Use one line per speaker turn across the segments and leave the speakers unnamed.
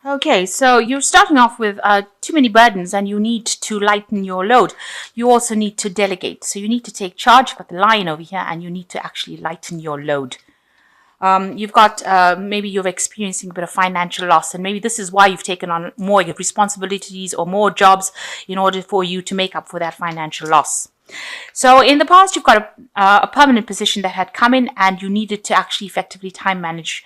Okay, so you're starting off with too many burdens and you need to lighten your load. You also need to delegate. So you need to take charge. You've got the lion over here and you need to actually lighten your load. You've got maybe you're experiencing a bit of financial loss, and maybe this is why you've taken on more responsibilities or more jobs in order for you to make up for that financial loss. So in the past, you've got a permanent position that had come in and you needed to actually effectively time manage.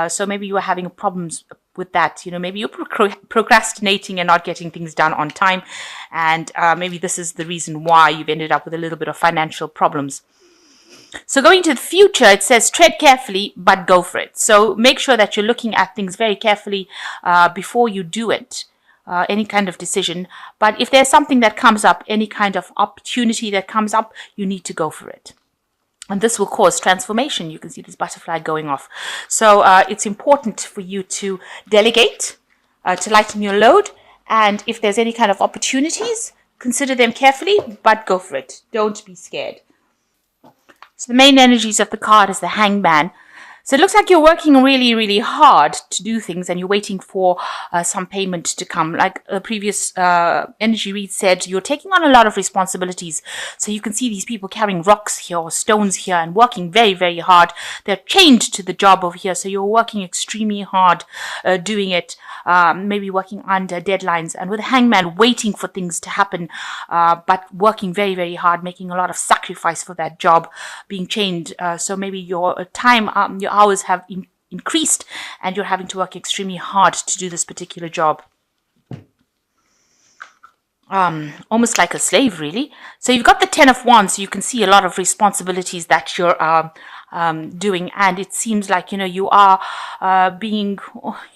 So maybe you were having problems with that. Maybe you're procrastinating and not getting things done on time. And maybe this is the reason why you've ended up with a little bit of financial problems. So going to the future, it says tread carefully, but go for it. So make sure that you're looking at things very carefully before you do it. Any kind of decision. But if there's something that comes up, any kind of opportunity that comes up, you need to go for it. And this will cause transformation. You can see this butterfly going off. So it's important for you to delegate, to lighten your load. And if there's any kind of opportunities, consider them carefully, but go for it. Don't be scared. So the main energies of the card is the Hangman. So it looks like you're working really, really hard to do things and you're waiting for some payment to come. Like the previous energy read said, you're taking on a lot of responsibilities. So you can see these people carrying rocks here or stones here and working very, very hard. They're chained to the job over here. So you're working extremely hard doing it, maybe working under deadlines. And with the Hangman, waiting for things to happen, but working very, very hard, making a lot of sacrifice for that job, being chained. So maybe your time, your hours have increased and you're having to work extremely hard to do this particular job. Almost like a slave, really. So you've got the 10 of Wands, so you can see a lot of responsibilities that you're doing, and it seems like you are being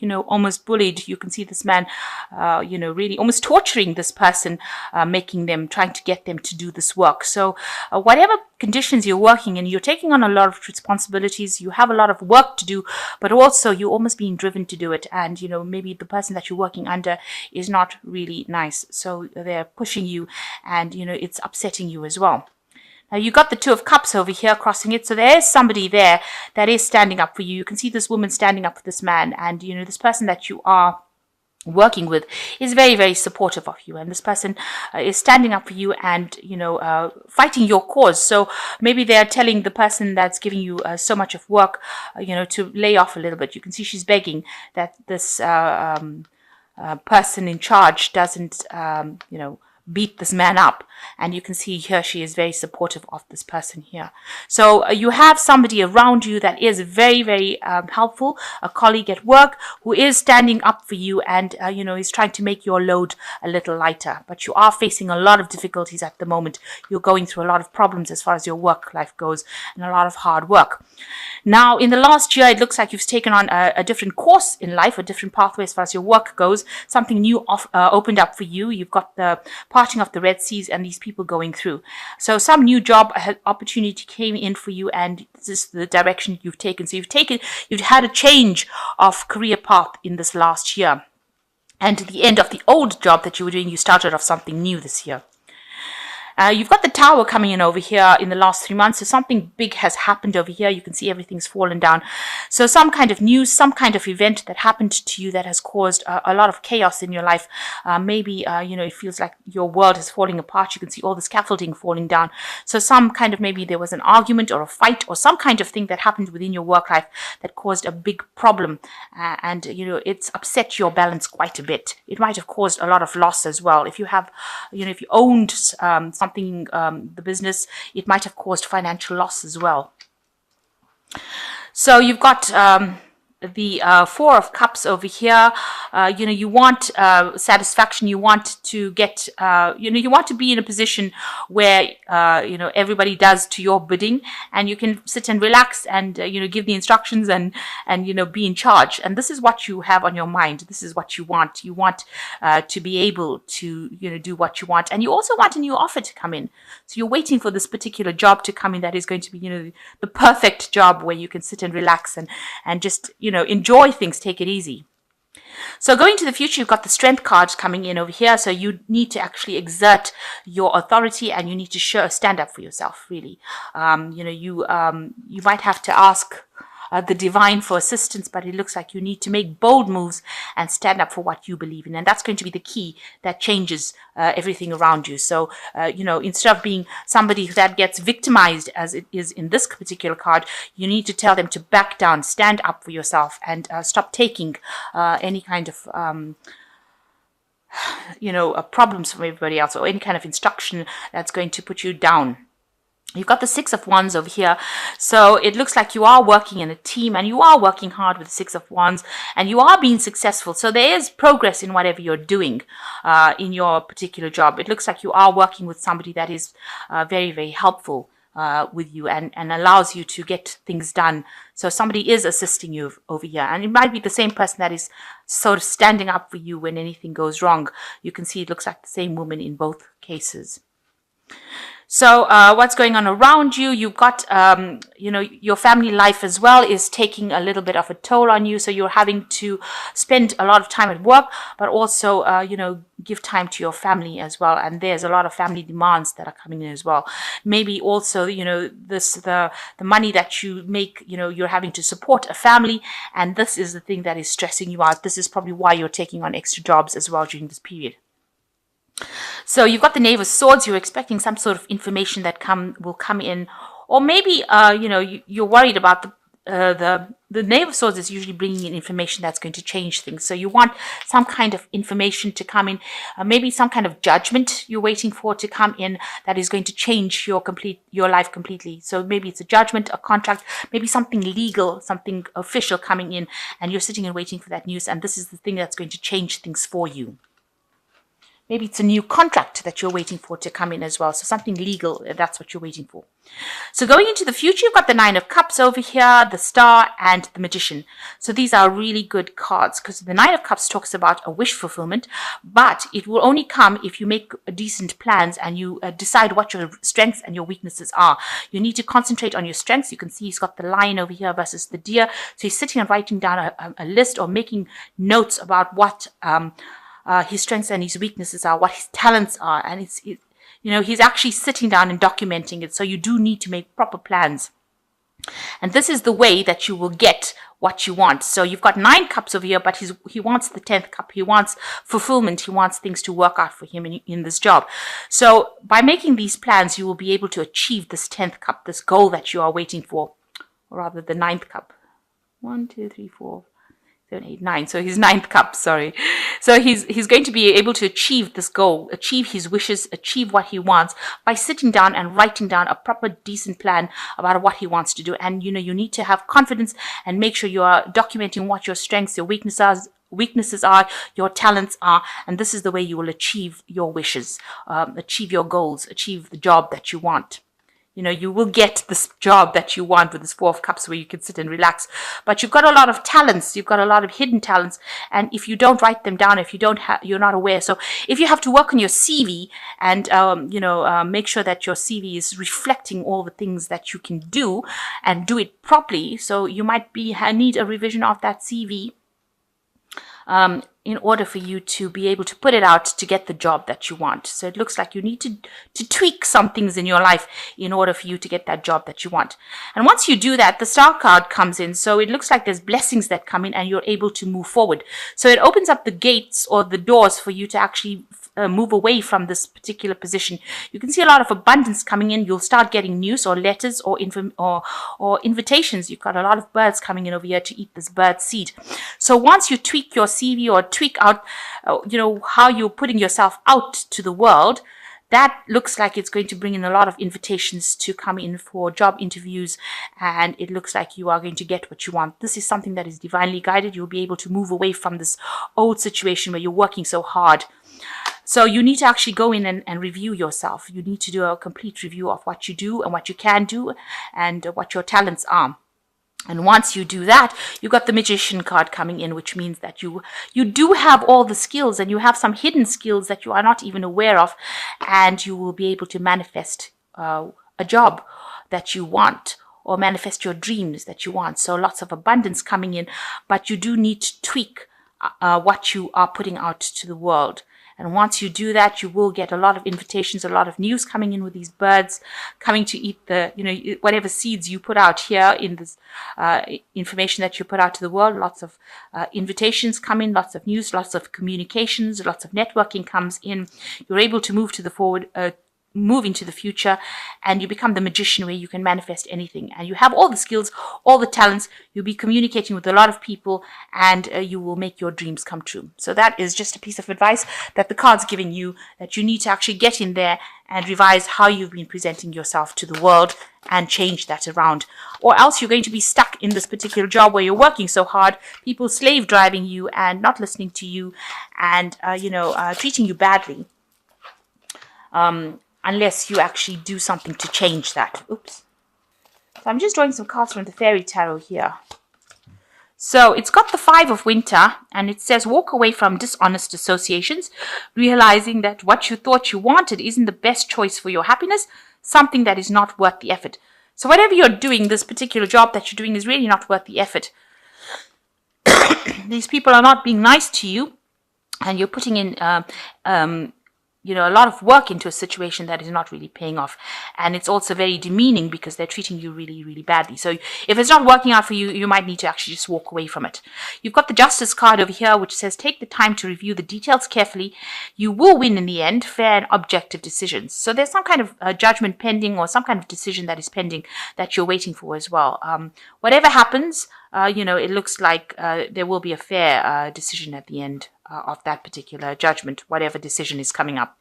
almost bullied. You can see this man really almost torturing this person, trying to get them to do this work. So whatever conditions you're working in, you're taking on a lot of responsibilities, you have a lot of work to do, but also you're almost being driven to do it, and maybe the person that you're working under is not really nice, so they're pushing you, and it's upsetting you as well. Now you got the Two of Cups over here crossing it, so there is somebody there that is standing up for you. You can see this woman standing up for this man, and this person that you are working with is very, very supportive of you, and this person is standing up for you and fighting your cause. So maybe they're telling the person that's giving you so much of work to lay off a little bit. You can see she's begging that this person in charge doesn't beat this man up, and you can see here she is very supportive of this person here. So you have somebody around you that is very, very helpful, a colleague at work who is standing up for you and is trying to make your load a little lighter, but you are facing a lot of difficulties at the moment. You're going through a lot of problems as far as your work life goes, and a lot of hard work. Now in the last year, it looks like you've taken on a different course in life, a different pathway as far as your work goes. Something new opened up for you. You've got the parting of the Red Seas and these people going through. So some new job opportunity came in for you, and this is the direction you've taken. So you've had a change of career path in this last year. And at the end of the old job that you were doing, you started off something new this year. You've got the Tower coming in over here in the last 3 months. So something big has happened over here. You can see everything's fallen down. So some kind of news, some kind of event that happened to you that has caused a lot of chaos in your life. Maybe, it feels like your world is falling apart. You can see all the scaffolding falling down. So some kind of, maybe there was an argument or a fight or some kind of thing that happened within your work life that caused a big problem. And it's upset your balance quite a bit. It might have caused a lot of loss as well. If you have, if you owned something, the business, it might have caused financial loss as well. So you've got the Four of Cups over here. You want satisfaction. You want to get, you want to be in a position where, everybody does to your bidding, and you can sit and relax and, give the instructions and, be in charge. And this is what you have on your mind. This is what you want. You want to be able to, do what you want. And you also want a new offer to come in. So you're waiting for this particular job to come in that is going to be, the perfect job where you can sit and relax and just, enjoy things, take it easy. So going to the future, you've got the Strength cards coming in over here. So you need to actually exert your authority, and you need to stand up for yourself, really. You might have to ask the divine for assistance, but it looks like you need to make bold moves and stand up for what you believe in. And that's going to be the key that changes everything around you. So, instead of being somebody that gets victimized, as it is in this particular card, you need to tell them to back down, stand up for yourself, and stop taking any kind of problems from everybody else, or any kind of instruction that's going to put you down. You've got the Six of Wands over here. So it looks like you are working in a team, and you are working hard with the Six of Wands, and you are being successful. So there is progress in whatever you're doing in your particular job. It looks like you are working with somebody that is very, very helpful with you and allows you to get things done. So somebody is assisting you over here, and it might be the same person that is sort of standing up for you when anything goes wrong. You can see it looks like the same woman in both cases. So what's going on around you? You've got, your family life as well is taking a little bit of a toll on you. So you're having to spend a lot of time at work, but also, give time to your family as well. And there's a lot of family demands that are coming in as well. Maybe also, the money that you make, you're having to support a family. And this is the thing that is stressing you out. This is probably why you're taking on extra jobs as well during this period. So you've got the Knave of Swords. You're expecting some sort of information that will come in, or maybe you're worried about the Knave of Swords is usually bringing in information that's going to change things. So you want some kind of information to come in, maybe some kind of judgment you're waiting for to come in that is going to change your life completely. So maybe it's a judgment, a contract, maybe something legal, something official coming in, and you're sitting and waiting for that news. And this is the thing that's going to change things for you. Maybe it's a new contract that you're waiting for to come in as well. So something legal, that's what you're waiting for. So going into the future, you've got the Nine of Cups over here, the Star, and the Magician. So these are really good cards, because the Nine of Cups talks about a wish fulfillment, but it will only come if you make decent plans and you decide what your strengths and your weaknesses are. You need to concentrate on your strengths. You can see he's got the lion over here versus the deer. So he's sitting and writing down a list, or making notes about what his strengths and his weaknesses are, what his talents are, and he's actually sitting down and documenting it. So you do need to make proper plans, and this is the way that you will get what you want. So you've got 9 cups over here, but he wants the 10th cup. He wants fulfillment. He wants things to work out for him in this job. So by making these plans, you will be able to achieve this 10th cup, this goal that you are waiting for, or rather the 9th cup. 1, 2, 3, 4, 7, 8, 9. So his 9th cup, sorry. So he's going to be able to achieve this goal, achieve his wishes, achieve what he wants by sitting down and writing down a proper, decent plan about what he wants to do. And, you need to have confidence and make sure you are documenting what your strengths, your weaknesses are, your talents are, and this is the way you will achieve your wishes, achieve your goals, achieve the job that you want. You will get this job that you want with this 4 of Cups, where you can sit and relax. But you've got a lot of talents. You've got a lot of hidden talents. And if you don't write them down, if you don't you're not aware. So if you have to work on your CV and, make sure that your CV is reflecting all the things that you can do and do it properly. So you might need a revision of that CV. In order for you to be able to put it out to get the job that you want. So it looks like you need to tweak some things in your life in order for you to get that job that you want. And once you do that, the Star card comes in. So it looks like there's blessings that come in and you're able to move forward. So it opens up the gates or the doors for you to actually move away from this particular position. You can see a lot of abundance coming in. You'll start getting news or letters or invitations. You've got a lot of birds coming in over here to eat this bird seed. So once you tweak your CV or tweak out, how you're putting yourself out to the world, that looks like it's going to bring in a lot of invitations to come in for job interviews, and it looks like you are going to get what you want. This is something that is divinely guided. You'll be able to move away from this old situation where you're working so hard. So you need to actually go in and review yourself. You need to do a complete review of what you do and what you can do and what your talents are. And once you do that, you've got the Magician card coming in, which means that you do have all the skills, and you have some hidden skills that you are not even aware of, and you will be able to manifest a job that you want, or manifest your dreams that you want. So lots of abundance coming in, but you do need to tweak what you are putting out to the world. And once you do that, you will get a lot of invitations, a lot of news coming in with these birds coming to eat the, whatever seeds you put out here in this information that you put out to the world. Lots of invitations come in, lots of news, lots of communications, lots of networking comes in. You're able to move into the future, and you become the magician where you can manifest anything, and you have all the skills, all the talents. You'll be communicating with a lot of people, and you will make your dreams come true. So that is just a piece of advice that the card's giving you, that you need to actually get in there and revise how you've been presenting yourself to the world and change that around, or else you're going to be stuck in this particular job where you're working so hard, people slave driving you and not listening to you, and treating you badly, unless you actually do something to change that. Oops. So I'm just drawing some cards from the Fairy Tarot here. So it's got the Five of Winter, and it says walk away from dishonest associations, realizing that what you thought you wanted isn't the best choice for your happiness, something that is not worth the effort. So whatever you're doing, this particular job that you're doing is really not worth the effort. These people are not being nice to you, and you're putting in a lot of work into a situation that is not really paying off. And it's also very demeaning because they're treating you really, really badly. So if it's not working out for you, you might need to actually just walk away from it. You've got the Justice card over here, which says take the time to review the details carefully. You will win in the end, fair and objective decisions. So there's some kind of judgment pending, or some kind of decision that is pending that you're waiting for as well. Whatever happens, it looks like there will be a fair decision at the end of that particular judgment, whatever decision is coming up.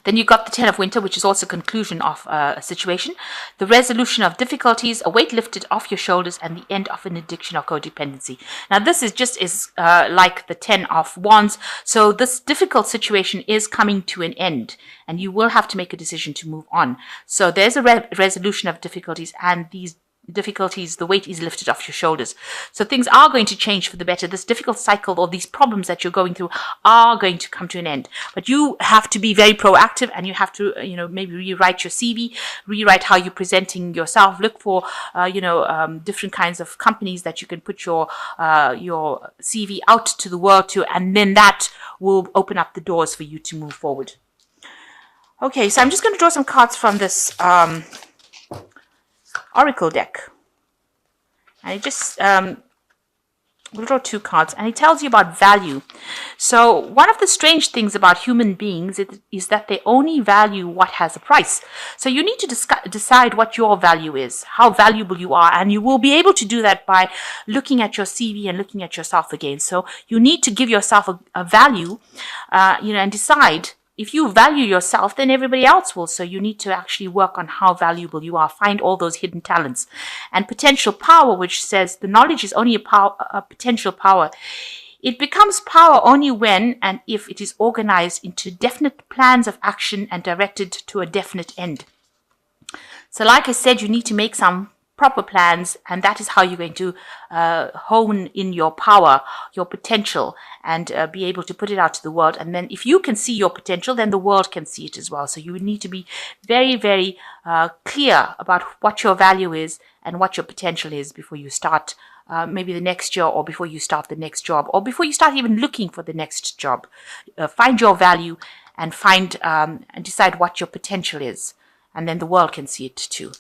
Then you got the Ten of Winter, which is also conclusion of a situation, the resolution of difficulties, a weight lifted off your shoulders, and the end of an addiction or codependency. Now this is just like the Ten of Wands. So this difficult situation is coming to an end, and you will have to make a decision to move on. So there's a resolution of difficulties, and these difficulties, the weight is lifted off your shoulders. So things are going to change for the better. This difficult cycle, or these problems that you're going through, are going to come to an end. But you have to be very proactive, and you have to, maybe rewrite your CV, rewrite how you're presenting yourself. Look for, different kinds of companies that you can put your CV out to the world to, and then that will open up the doors for you to move forward. Okay, so I'm just going to draw some cards from this Oracle deck, and it just we'll draw two cards, and it tells you about value. So one of the strange things about human beings is that they only value what has a price. So you need to decide what your value is, how valuable you are, and you will be able to do that by looking at your CV and looking at yourself again. So you need to give yourself a value, and decide. If you value yourself, then everybody else will. So you need to actually work on how valuable you are. Find all those hidden talents. And potential power, which says the knowledge is only a potential power. It becomes power only when and if it is organized into definite plans of action and directed to a definite end. So like I said, you need to make some proper plans, and that is how you're going to hone in your power, your potential, and be able to put it out to the world. And then if you can see your potential, then the world can see it as well. So you would need to be very, very clear about what your value is and what your potential is before you start maybe the next year, or before you start the next job, or before you start even looking for the next job. Find your value and and decide what your potential is, and then the world can see it too.